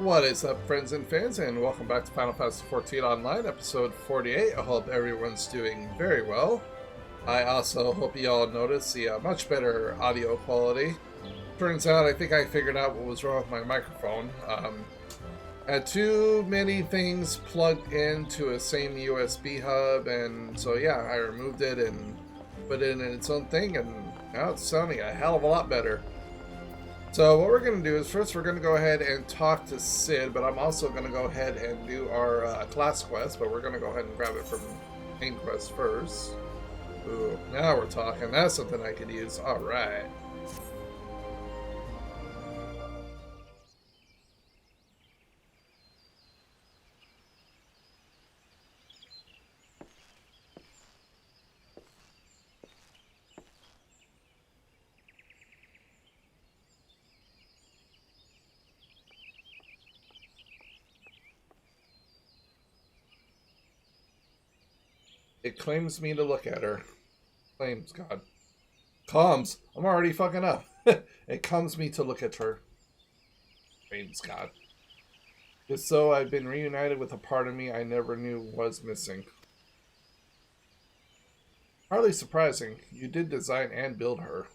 What is up, friends and fans, and welcome back to Final Fantasy XIV Online, episode 48. I hope everyone's doing very well. I also hope you all notice the much better audio quality. Turns out I think I figured out what was wrong with my microphone. I had too many things plugged into a same USB hub, and so yeah, I removed it and put it in its own thing, and now it's sounding a hell of a lot better. So what we're going to do is first we're going to go ahead and talk to Sid, but I'm also going to go ahead and do our class quest, but we're going to go ahead and grab it from main quest first. Ooh, now we're talking. That's something I could use. Alright. It claims me to look at her. Claims, God. Comes. I'm already fucking up. It comes me to look at her. Claims, God. Just so I've been reunited with a part of me I never knew was missing. Hardly surprising. You did design and build her.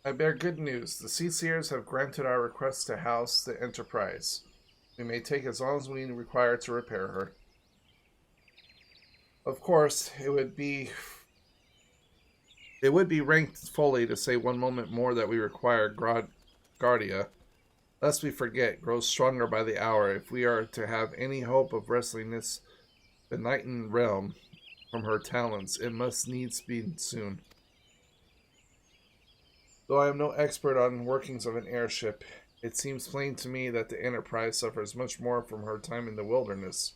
I bear good news. The Sea Seers have granted our request to house the Enterprise. We may take as long as we require to repair her. Of course, it would be ranked fully to say one moment more that we require Guardia. Lest we forget, grows stronger by the hour. If we are to have any hope of wresting this benighted realm from her talons, it must needs be soon. Though I am no expert on workings of an airship, it seems plain to me that the Enterprise suffers much more from her time in the wilderness.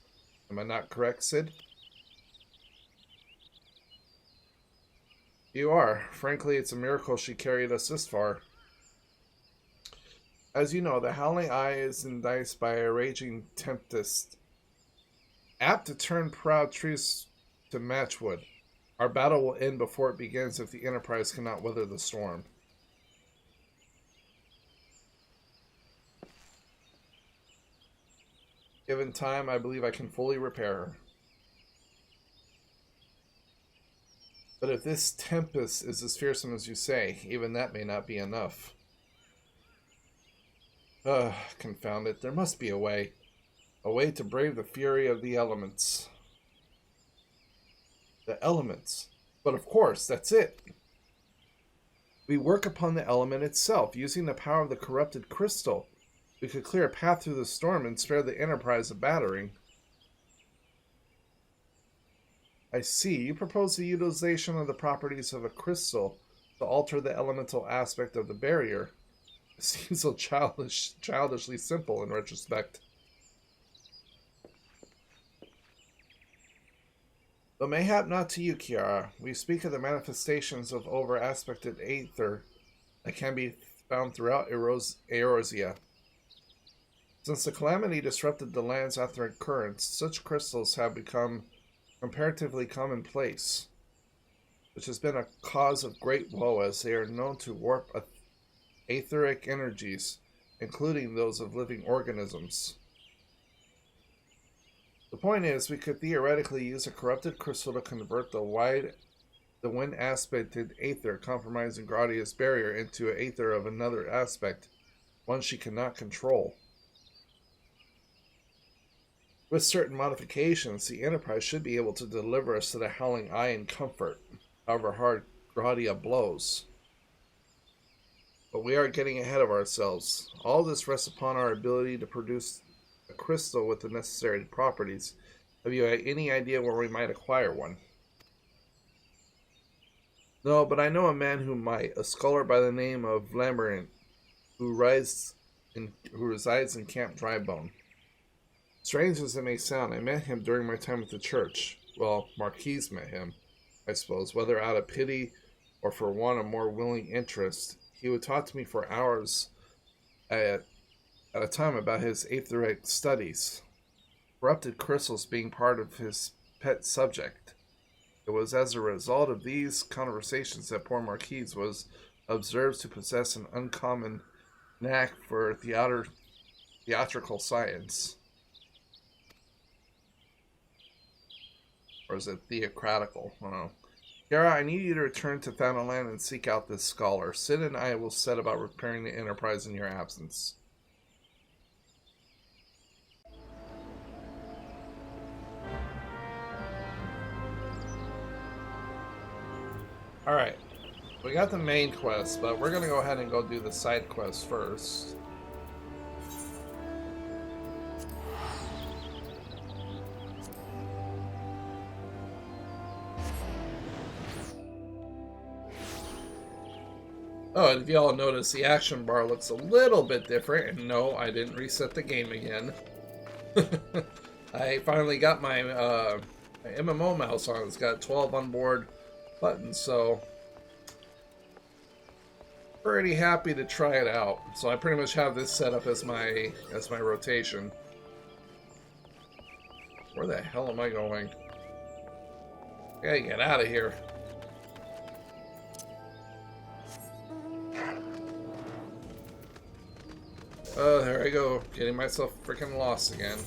Am I not correct, Sid? You are. Frankly, it's a miracle she carried us this far. As you know, the Howling Eye is enticed by a raging tempest, apt to turn proud trees to matchwood. Our battle will end before it begins if the Enterprise cannot weather the storm. Given time, I believe I can fully repair her. But if this tempest is as fearsome as you say, even that may not be enough. Confound it. There must be a way. A way to brave the fury of the elements. The elements. But of course, that's it. We work upon the element itself, using the power of the corrupted crystal. We could clear a path through the storm and spare the Enterprise a battering. I see. You propose the utilization of the properties of a crystal to alter the elemental aspect of the barrier. It seems so childishly simple in retrospect. Though mayhap not to you, Kiara. We speak of the manifestations of over-aspected aether that can be found throughout Eorzea. Since the calamity disrupted the land's etheric currents, such crystals have become comparatively commonplace, which has been a cause of great woe as they are known to warp etheric energies, including those of living organisms. The point is, we could theoretically use a corrupted crystal to convert the wind-aspected aether compromising Gradia's barrier into an aether of another aspect, one she cannot control. With certain modifications, the Enterprise should be able to deliver us to the Howling Eye in comfort, however hard Gradia blows. But we are getting ahead of ourselves. All this rests upon our ability to produce a crystal with the necessary properties. Have you any idea where we might acquire one? No, but I know a man who might, a scholar by the name of Labyrinth, who resides in Camp Drybone. Strange as it may sound, I met him during my time at the church. Well, Marquise met him, I suppose, whether out of pity or for want of more willing interest. He would talk to me for hours at at a time about his aetheric studies, corrupted crystals being part of his pet subject. It was as a result of these conversations that poor Marquise was observed to possess an uncommon knack for theatrical science. Or is it theocratical? I don't know. Kara, I need you to return to Thanalan and seek out this scholar. Sid and I will set about repairing the Enterprise in your absence. Alright. We got the main quest, but we're going to go ahead and go do the side quest first. Oh, and if y'all notice, the action bar looks a little bit different. And no, I didn't reset the game again. I finally got my MMO mouse on. It's got 12 onboard buttons, so pretty happy to try it out. So I pretty much have this set up as my rotation. Where the hell am I going? I gotta get out of here. Oh, there I go, getting myself freaking lost again.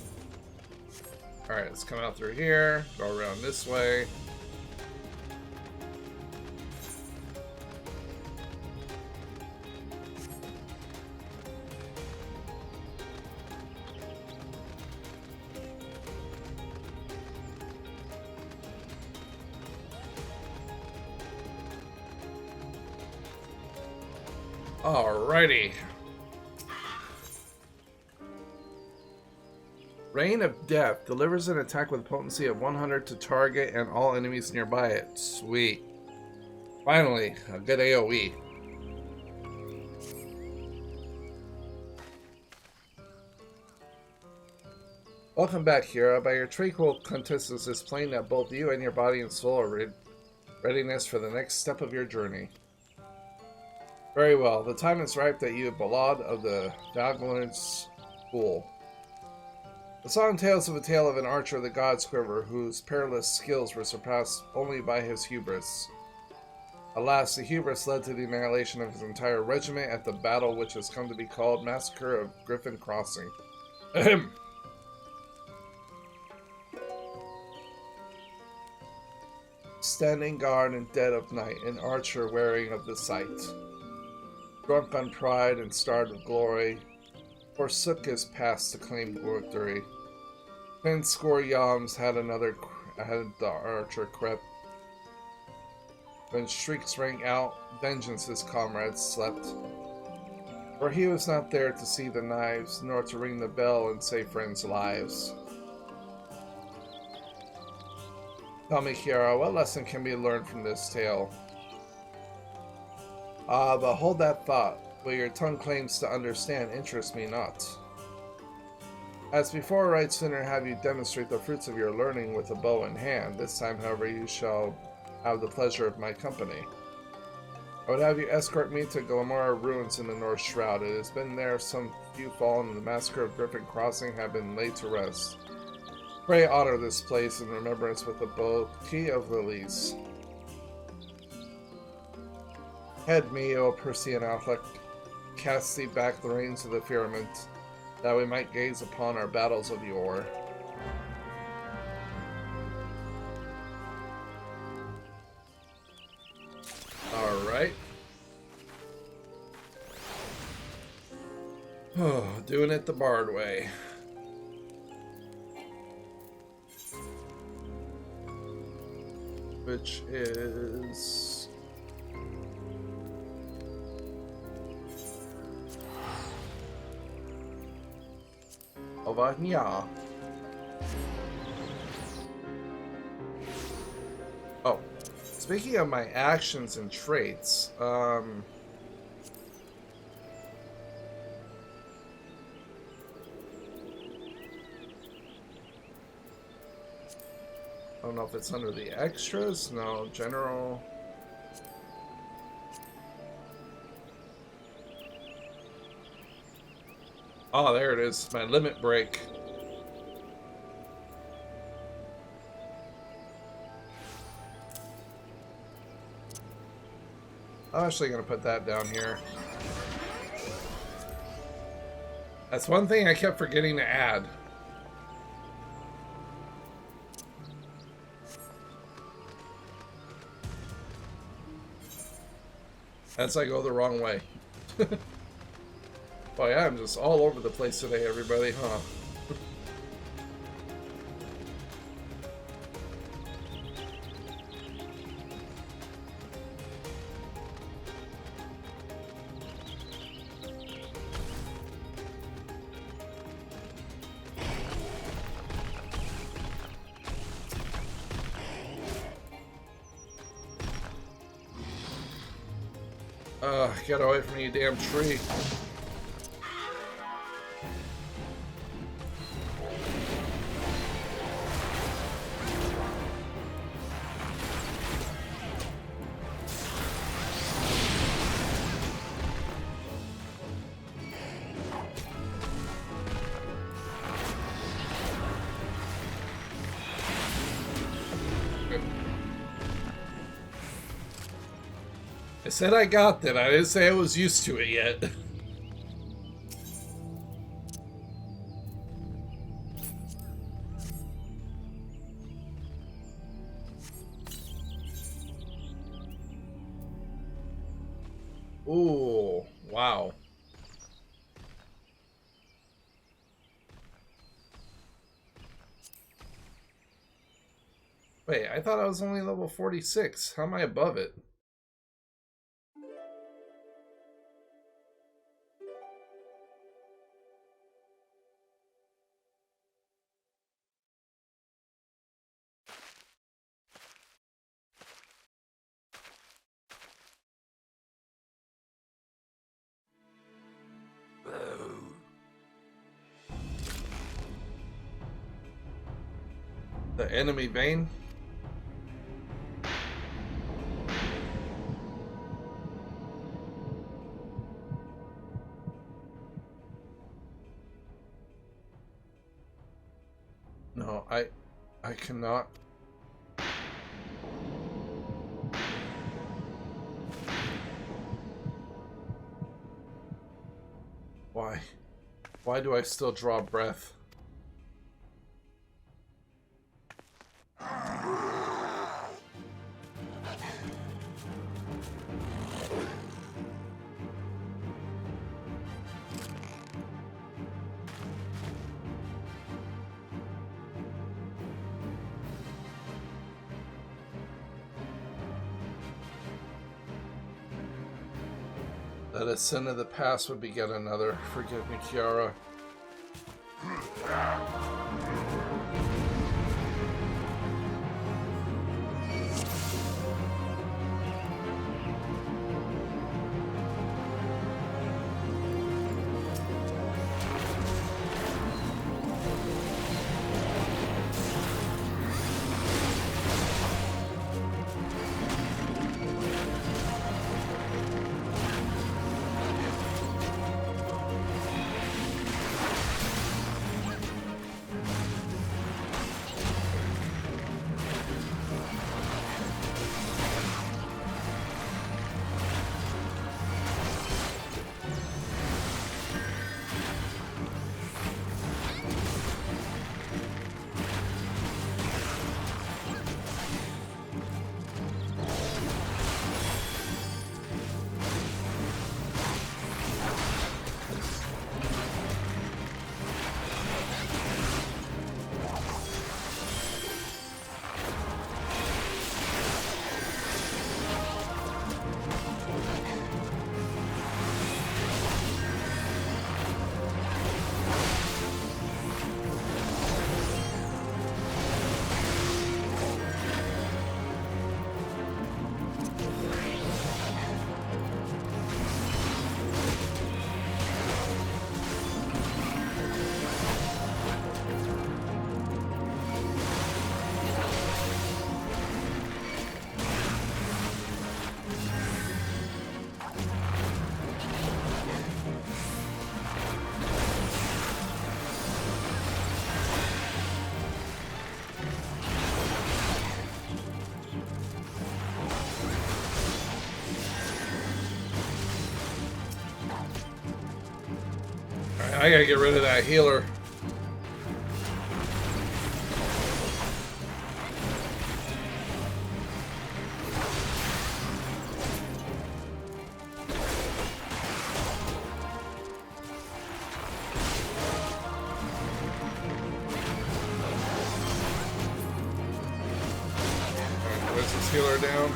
Alright, let's come out through here, go around this way. Alrighty. Rain of Death delivers an attack with a potency of 100 to target and all enemies nearby it. Sweet. Finally, a good AoE. Welcome back, Hera. By your tranquil contestants, it's plain that both you and your body and soul are readiness for the next step of your journey. Very well. The time is ripe that you, Ballad of the Daglan's School. The song tells of a tale of an archer of the god's quiver whose perilous skills were surpassed only by his hubris. Alas, the hubris led to the annihilation of his entire regiment at the battle which has come to be called Massacre of Griffin Crossing. Ahem. Standing guard in dead of night, an archer wearing of the sight, drunk on pride and starved of glory, forsook his past to claim victory. 10 yawns had the archer crept. When shrieks rang out, vengeance his comrades slept. For he was not there to see the knives, nor to ring the bell and save friends' lives. Tell me, Kiara, what lesson can be learned from this tale? But hold that thought. What your tongue claims to understand interests me not. As before, I'd sooner have you demonstrate the fruits of your learning with a bow in hand. This time, however, you shall have the pleasure of my company. I would have you escort me to Glamora ruins in the North Shroud. It has been there some few fallen in the massacre of Griffin Crossing have been laid to rest. Pray honor this place in remembrance with the bouquet of lilies. Head me, O Persean Affleck, cast thee back the reins of the firmament, that we might gaze upon our battles of yore. Alright. Oh, doing it the Bard way. Which is... Ovania. Oh, speaking of my actions and traits, I don't know if it's under the extras. No, general. Oh, there it is. My limit break. I'm actually going to put that down here. That's one thing I kept forgetting to add. As I go the wrong way. Boy, I'm just all over the place today, everybody, huh? Get away from me, you damn tree. I said I got that. I didn't say I was used to it yet. Ooh, wow. Wait, I thought I was only level 46. How am I above it? The enemy vein? No, I cannot. Why? Why do I still draw breath? That a sin of the past would beget another. Forgive me, Kiara. I gotta get rid of that healer. Where's this healer down?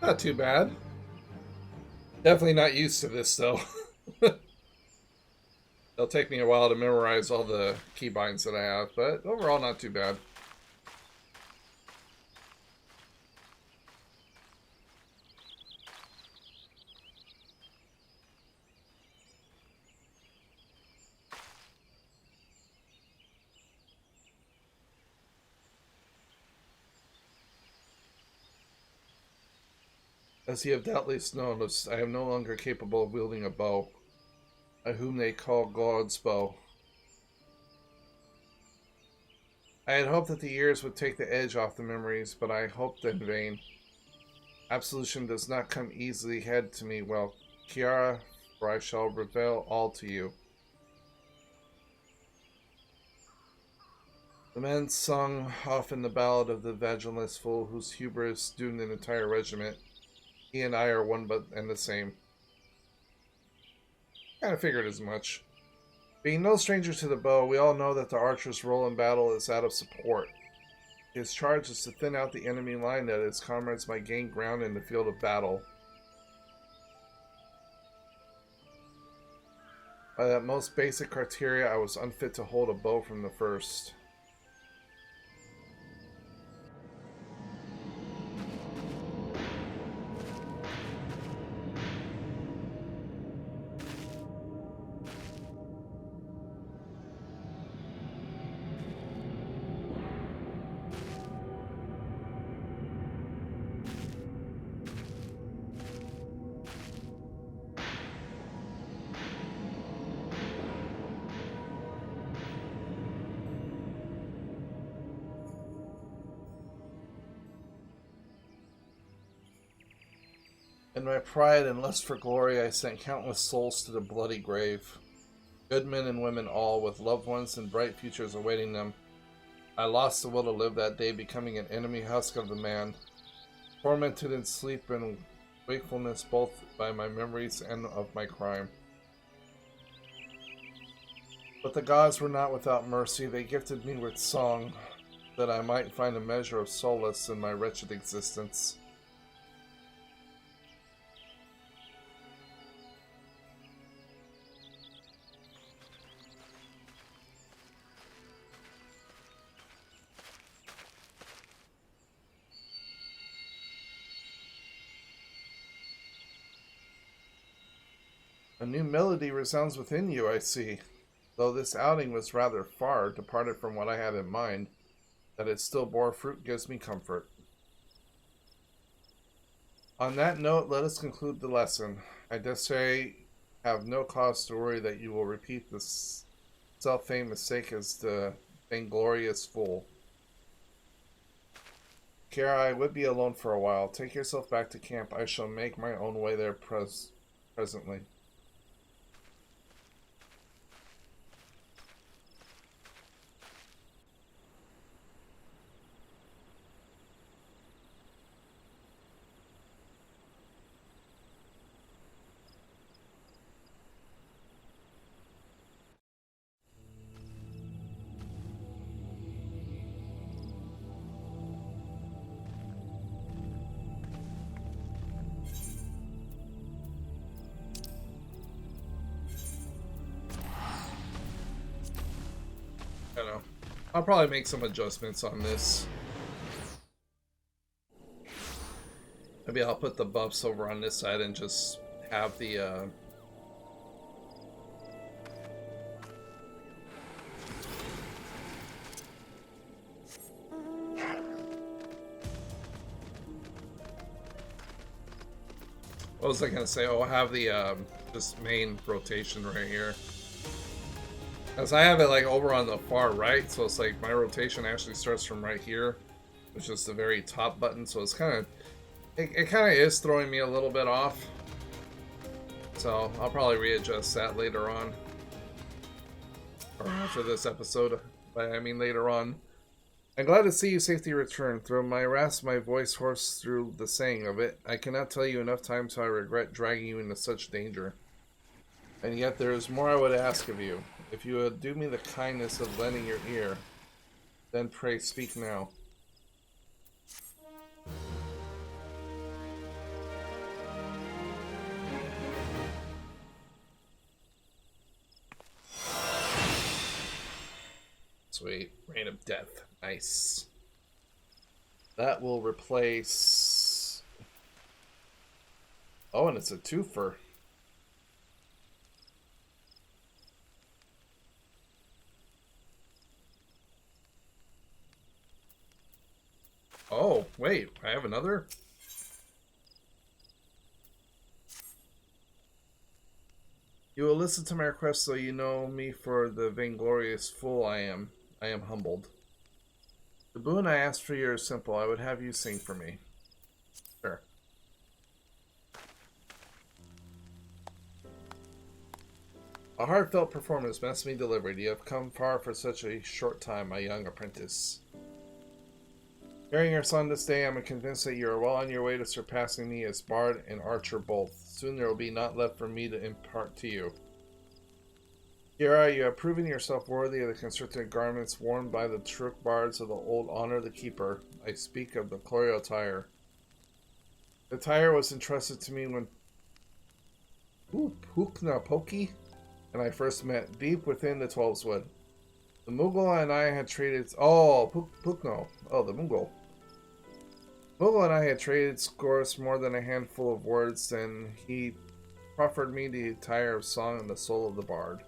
Not too bad. Definitely not used to this though. It'll take me a while to memorize all the keybinds that I have, but overall not too bad. As you have doubtless noticed, I am no longer capable of wielding a bow, whom they call God's bow. I had hoped that the years would take the edge off the memories, but I hoped in vain. Absolution does not come easily head to me, well, Kiara, for I shall reveal all to you. The men sung often the ballad of the vaginless fool whose hubris doomed an entire regiment. He and I are one but and the same. Kind of figured as much. Being no stranger to the bow, we all know that the archer's role in battle is that of support. His charge is to thin out the enemy line that his comrades might gain ground in the field of battle. By that most basic criteria, I was unfit to hold a bow from the first. In my pride and lust for glory, I sent countless souls to the bloody grave. Good men and women all, with loved ones and bright futures awaiting them. I lost the will to live that day, becoming an enemy husk of the man, tormented in sleep and wakefulness both by my memories and of my crime. But the gods were not without mercy. They gifted me with song, that I might find a measure of solace in my wretched existence. A new melody resounds within you, I see. Though this outing was rather far departed from what I had in mind, that it still bore fruit gives me comfort. On that note, let us conclude the lesson. I dare say have no cause to worry that you will repeat this self-famed mistake as the vainglorious fool. Kara, I would be alone for a while. Take yourself back to camp. I shall make my own way there presently. I know. I'll probably make some adjustments on this. Maybe I'll put the buffs over on this side and just have the what was I gonna say? Oh, have the this main rotation right here. As I have it like over on the far right, so it's like my rotation actually starts from right here, which is the very top button. So it's kind of, it kind of is throwing me a little bit off. So I'll probably readjust that later on, or after this episode. But I mean later on. I'm glad to see you safely return. Though my rasp my voice hoarse through the saying of it, I cannot tell you enough times how I regret dragging you into such danger. And yet there is more I would ask of you. If you would do me the kindness of lending your ear, then pray speak now. Sweet. Rain of Death. Nice. That will replace... Oh, and it's a twofer. Oh, wait. I have another? You will listen to my request so you know me for the vainglorious fool I am. I am humbled. The boon I ask for you is simple. I would have you sing for me. Sure. A heartfelt performance must be delivered. You have come far for such a short time, my young apprentice. Hearing your song this day, I am convinced that you are well on your way to surpassing me as bard and archer both. Soon there will be naught left for me to impart to you. Kiara, you have proven yourself worthy of the constricted garments worn by the Turk bards of the old Honor the Keeper. I speak of the Chlorio attire. The attire was entrusted to me when Pukna Poki and I first met, deep within the Twelveswood. The Mughal and I had traded... Oh, Pukno. Oh, the Mughal. Mughal and I had traded scores more than a handful of words, then he proffered me the attire of song and the soul of the bard.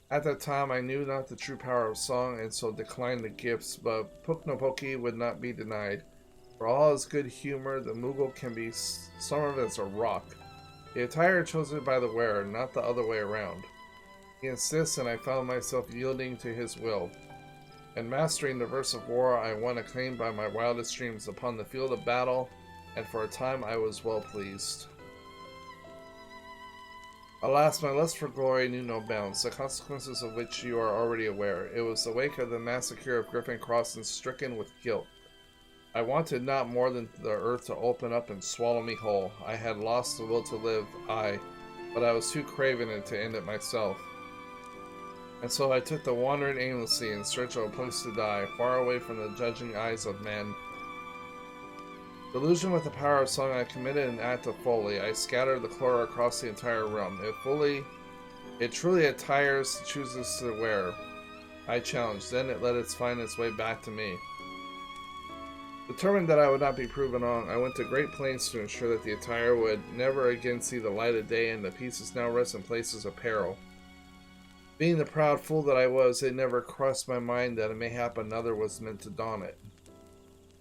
At that time, I knew not the true power of song, and so declined the gifts, but Puknopoki would not be denied. For all his good humor, the Mughal can be summoned as a rock. The attire chosen by the wearer, not the other way around. He insists, and I found myself yielding to his will. And mastering the verse of war, I won acclaim by my wildest dreams upon the field of battle, and for a time I was well pleased. Alas, my lust for glory knew no bounds, the consequences of which you are already aware. It was the wake of the massacre of Griffin Cross, and stricken with guilt. I wanted not more than the earth to open up and swallow me whole. I had lost the will to live, but I was too craven to end it myself. And so I took to wandering aimlessly in search of a place to die, far away from the judging eyes of men. Delusion with the power of song, I committed an act of folly. I scattered the chlor across the entire realm. It truly attires chooses to wear. I challenged. Then it let it find its way back to me. Determined that I would not be proven wrong, I went to great pains to ensure that the attire would never again see the light of day, and the pieces now rest in places of peril. Being the proud fool that I was, it never crossed my mind that mayhap another was meant to don it.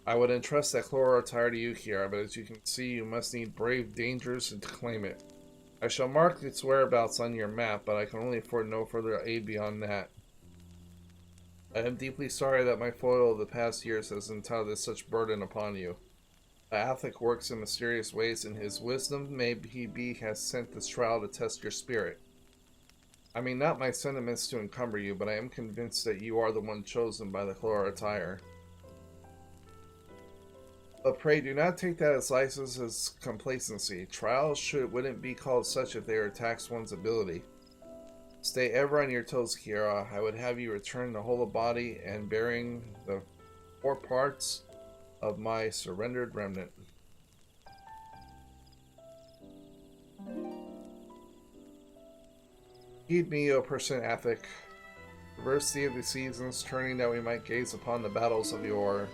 I would entrust that chloro attire to you, Kiara, but as you can see, you must need brave dangers to claim it. I shall mark its whereabouts on your map, but I can only afford no further aid beyond that. I am deeply sorry that my foil of the past years has entailed such burden upon you. The Athlic works in mysterious ways, and his wisdom, has sent this trial to test your spirit. I mean not my sentiments to encumber you, but I am convinced that you are the one chosen by the chloro attire. But pray do not take that as license as complacency. Trials wouldn't be called such if they were taxed one's ability. Stay ever on your toes, Kiara. I would have you return the whole of body and bearing the 4 parts of my surrendered remnant. Heed me, O person Athic. Reverse thee of the seasons, turning that we might gaze upon the battles of yore.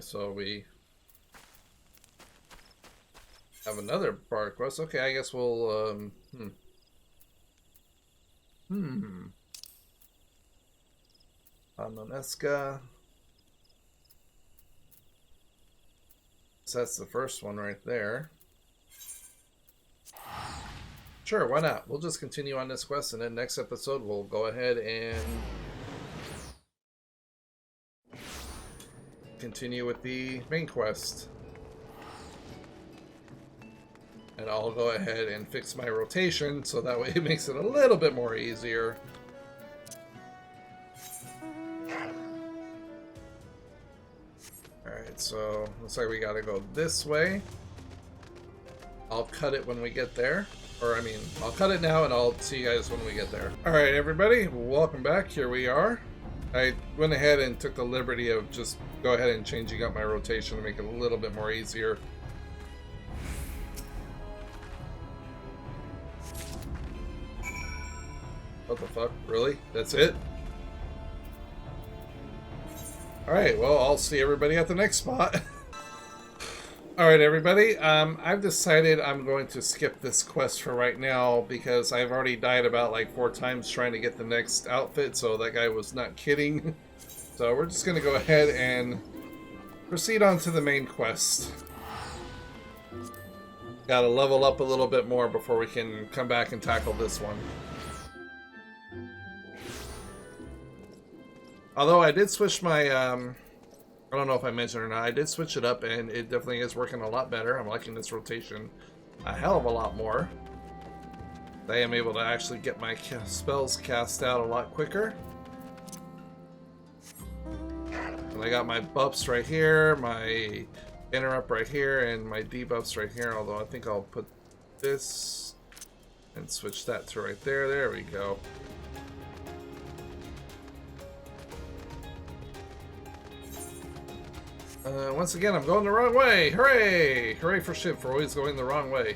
so we have another bar quest. Okay, I guess we'll, Amaneska. So that's the first one right there. Sure, why not? We'll just continue on this quest, and then next episode we'll go ahead and continue with the main quest. And I'll go ahead and fix my rotation so that way it makes it a little bit more easier. Alright, so looks like we gotta go this way. I'll cut it when we get there. Or, I mean, I'll cut it now and I'll see you guys when we get there. Alright, everybody, welcome back. Here we are. I went ahead and took the liberty of just go ahead and changing up my rotation to make it a little bit more easier. What the fuck? Really? That's it? Alright, well, I'll see everybody at the next spot. Alright, everybody. I've decided I'm going to skip this quest for right now because I've already died about like 4 times trying to get the next outfit, so that guy was not kidding. So we're just going to go ahead and proceed on to the main quest. Gotta level up a little bit more before we can come back and tackle this one. Although I did switch my, I don't know if I mentioned or not, I did switch it up and it definitely is working a lot better. I'm liking this rotation a hell of a lot more. I am able to actually get my spells cast out a lot quicker. And I got my buffs right here, my interrupt right here, and my debuffs right here, although I think I'll put this and switch that to right there. There we go. Once again, I'm going the wrong way. Hooray! Hooray for shit for always going the wrong way.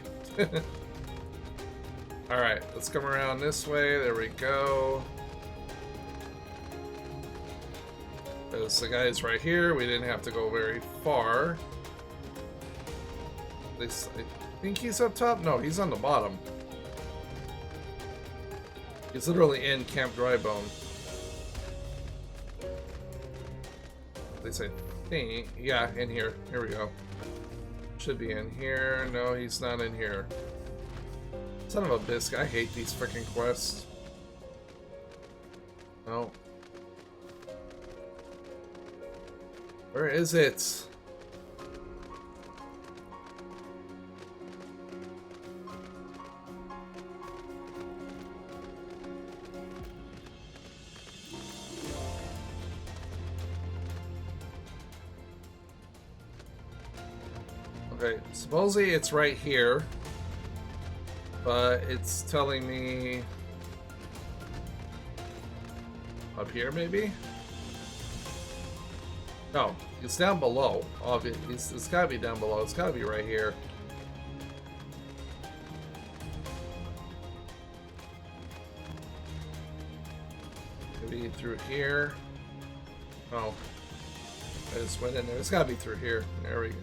Alright, let's come around this way. There we go. There's the guy's right here. We didn't have to go very far. At least I think he's up top. No, he's on the bottom. He's literally in Camp Drybone. At least I think. Yeah, in here. Here we go. Should be in here. No, he's not in here. Son of a biscuit. I hate these freaking quests. No. Where is it? Okay, supposedly it's right here, but it's telling me up here maybe? No, it's down below. Obviously, it's gotta be down below. It's gotta be right here. Maybe through here. Oh, I just went in there. It's gotta be through here. There we go.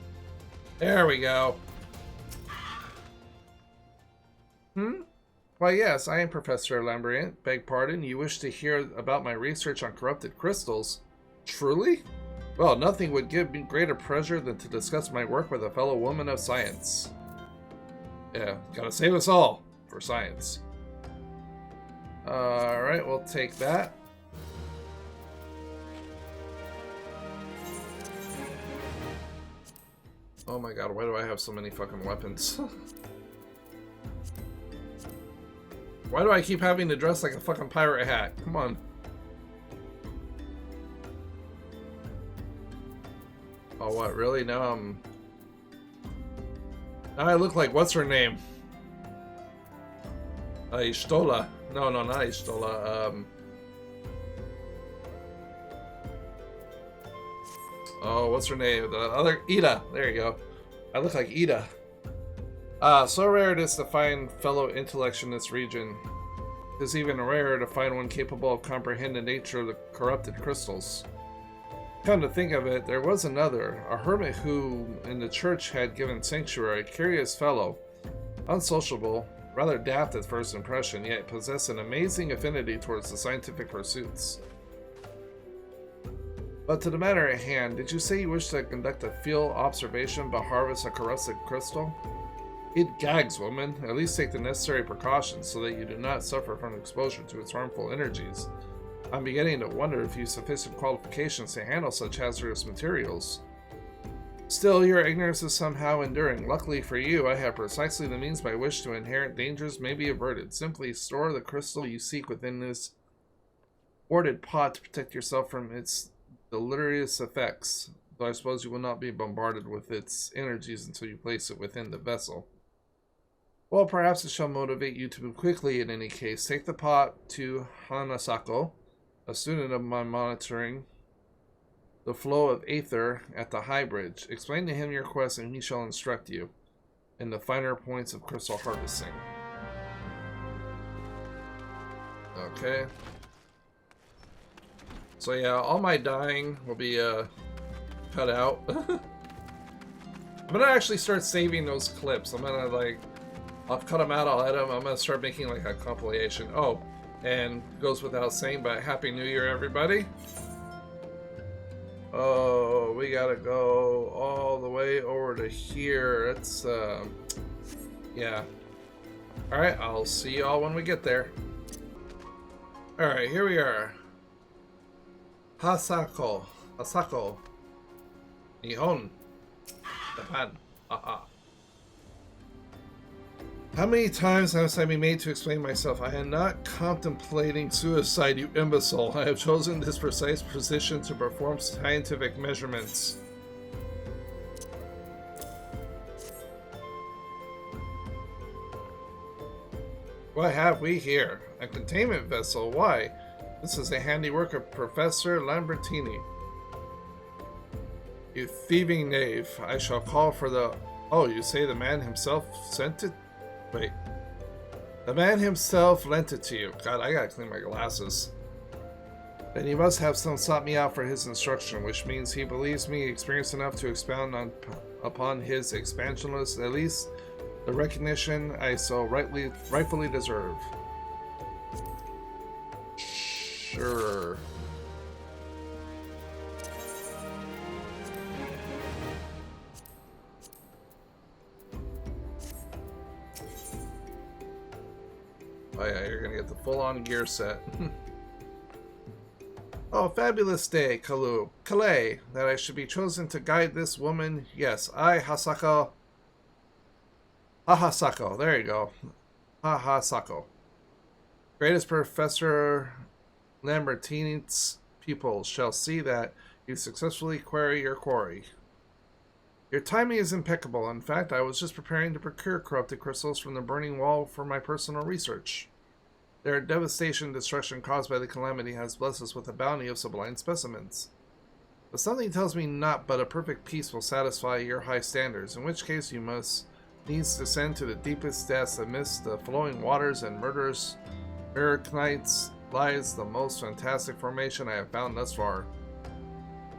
There we go. Why, yes, I am Professor Lambriant. Beg pardon, you wish to hear about my research on corrupted crystals? Truly? Well, nothing would give me greater pleasure than to discuss my work with a fellow woman of science. Yeah, gotta save us all for science. Alright, we'll take that. Oh my god, why do I have so many fucking weapons? Why do I keep having to dress like a fucking pirate hat? Come on. Oh, what? Really? Now I look like, what's her name? Ishtola. No, not Ishtola. Oh, what's her name? The other... Ida. There you go. I look like Ida. So rare it is to find fellow intellects in this region. It is even rarer to find one capable of comprehending the nature of the corrupted crystals. Come to think of it, there was another, a hermit who in the church had given sanctuary, curious fellow, unsociable, rather daft at first impression, yet possessed an amazing affinity towards the scientific pursuits. But to the matter at hand, did you say you wish to conduct a field observation but harvest a corrosive crystal? It gags, woman. At least take the necessary precautions so that you do not suffer from exposure to its harmful energies. I'm beginning to wonder if you have sufficient qualifications to handle such hazardous materials. Still, your ignorance is somehow enduring. Luckily for you, I have precisely the means by which to inherent dangers may be averted. Simply store the crystal you seek within this warded pot to protect yourself from its deleterious effects, though I suppose you will not be bombarded with its energies until you place it within the vessel. Well, perhaps it shall motivate you to move quickly in any case. Take the pot to Hanasako, a student of mine monitoring the flow of aether at the High Bridge. Explain to him your quest and he shall instruct you in the finer points of crystal harvesting. Okay. So yeah, all my dying will be cut out. I'm gonna actually start saving those clips. I'll cut them out, I'll edit them. I'm gonna start making like a compilation. Oh, and goes without saying, but Happy New Year, everybody. Oh, we gotta go all the way over to here. It's, yeah. Alright, I'll see y'all when we get there. Alright, here we are. Hasako. Nihon. Japan. How many times must I be made to explain myself? I am not contemplating suicide, you imbecile. I have chosen this precise position to perform scientific measurements. What have we here? A containment vessel. Why? This is a handiwork of Professor Lambertini. You thieving knave. I shall call for the... Oh, you say the man himself sent it? Wait. The man himself lent it to you. God, I gotta clean my glasses. Then he must have sought me out for his instruction, which means he believes me experienced enough to expound upon his expansionless, at least the recognition I so rightfully deserve. Sure. Oh yeah, you're gonna get the full-on gear set. Oh, fabulous day, Calais, that I should be chosen to guide this woman. Yes, I, Hasako. Ahasako, there you go. Ahasako. Greatest Professor Lambertini's pupils shall see that you successfully query your quarry. Your timing is impeccable. In fact, I was just preparing to procure corrupted crystals from the burning wall for my personal research. Their devastation and destruction caused by the calamity has blessed us with a bounty of sublime specimens. But something tells me not but a perfect peace will satisfy your high standards, in which case you must needs descend to the deepest depths amidst the flowing waters and murderous Arachnites lies the most fantastic formation I have found thus far.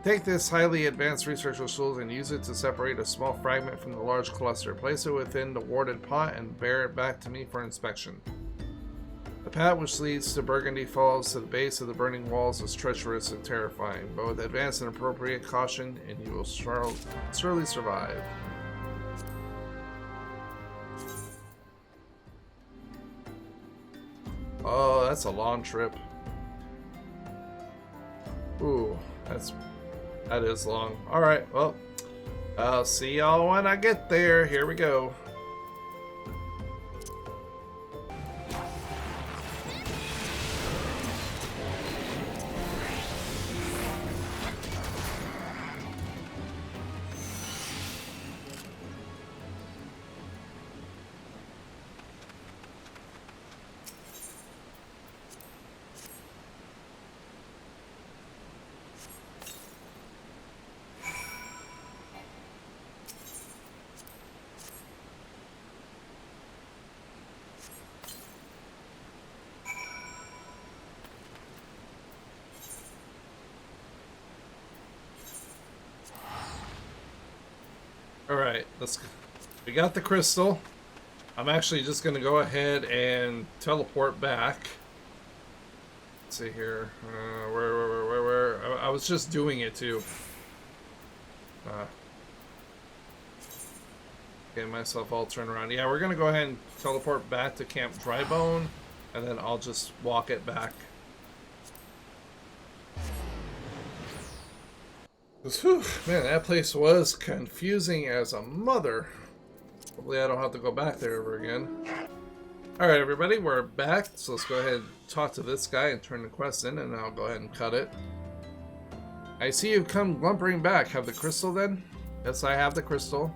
Take this highly advanced researcher's tools and use it to separate a small fragment from the large cluster. Place it within the warded pot and bear it back to me for inspection. The path which leads to Burgundy Falls to the base of the burning walls is treacherous and terrifying, but with advanced and appropriate caution, and you will surely survive. Oh, that's a long trip. Ooh, that is long. Alright, well, I'll see y'all when I get there. Here we go. Alright, we got the crystal. I'm actually just gonna go ahead and teleport back. Let's see here. Where? I was just doing it too. Getting myself all turned around. Yeah, we're gonna go ahead and teleport back to Camp Drybone, and then I'll just walk it back. Whew, man, that place was confusing as a mother. Hopefully I don't have to go back there ever again. Alright everybody, we're back. So let's go ahead and talk to this guy and turn the quest in, and I'll go ahead and cut it. I see you've come lumbering back. Have the crystal then? Yes, I have the crystal.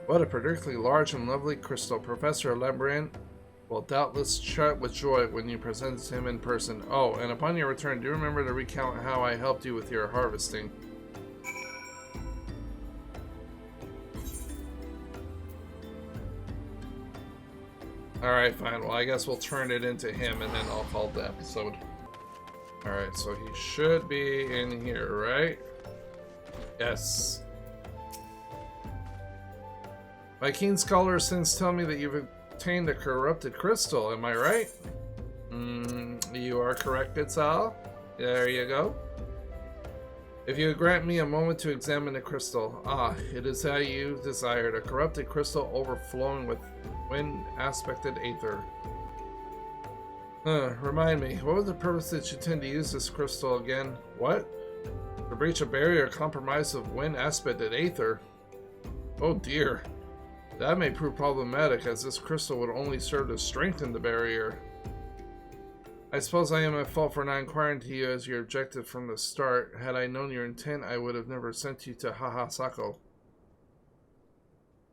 What a particularly large and lovely crystal. Professor Lembrand will doubtless shout with joy when you present him in person. Oh, and upon your return, do you remember to recount how I helped you with your harvesting? Alright, fine. Well, I guess we'll turn it into him and then I'll call the episode. Alright, so he should be in here, right? Yes. My keen scholar since tell me that you've obtained a corrupted crystal, am I right? You are correct, good Sal. There you go. If you would grant me a moment to examine the crystal. Ah, it is how you desired. A corrupted crystal overflowing with wind-aspected aether. Remind me, what was the purpose that you intend to use this crystal again? What? To breach a barrier compromised of wind-aspected aether? Oh dear. That may prove problematic, as this crystal would only serve to strengthen the barrier. I suppose I am at fault for not inquiring to you as your objective from the start. Had I known your intent, I would have never sent you to Hahasako.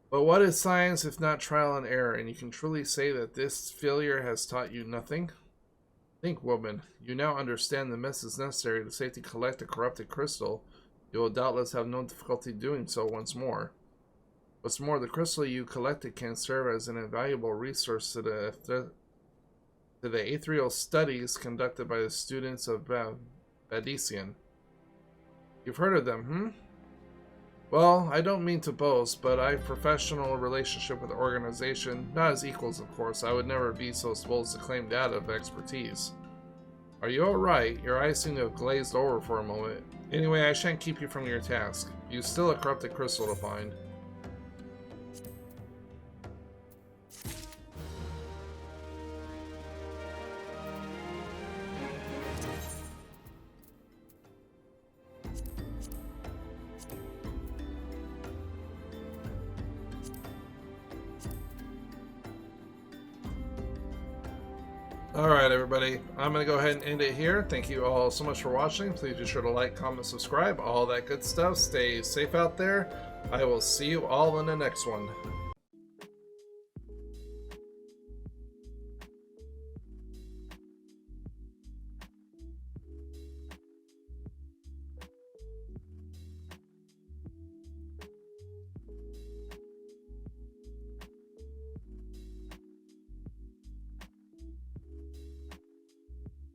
But what is science if not trial and error, and you can truly say that this failure has taught you nothing? Think, woman. You now understand the methods necessary to safely collect a corrupted crystal. You will doubtless have no difficulty doing so once more. What's more, the crystal you collected can serve as an invaluable resource to the ethereal studies conducted by the students of Badician. You've heard of them, Well, I don't mean to boast, but I have a professional relationship with the organization. Not as equals, of course. I would never be so bold to claim that of expertise. Are you alright? Your eyes seem to have glazed over for a moment. Anyway, I shan't keep you from your task. You still a corrupted crystal to find. Alright everybody, I'm going to go ahead and end it here. Thank you all so much for watching. Please be sure to like, comment, subscribe, all that good stuff. Stay safe out there. I will see you all in the next one.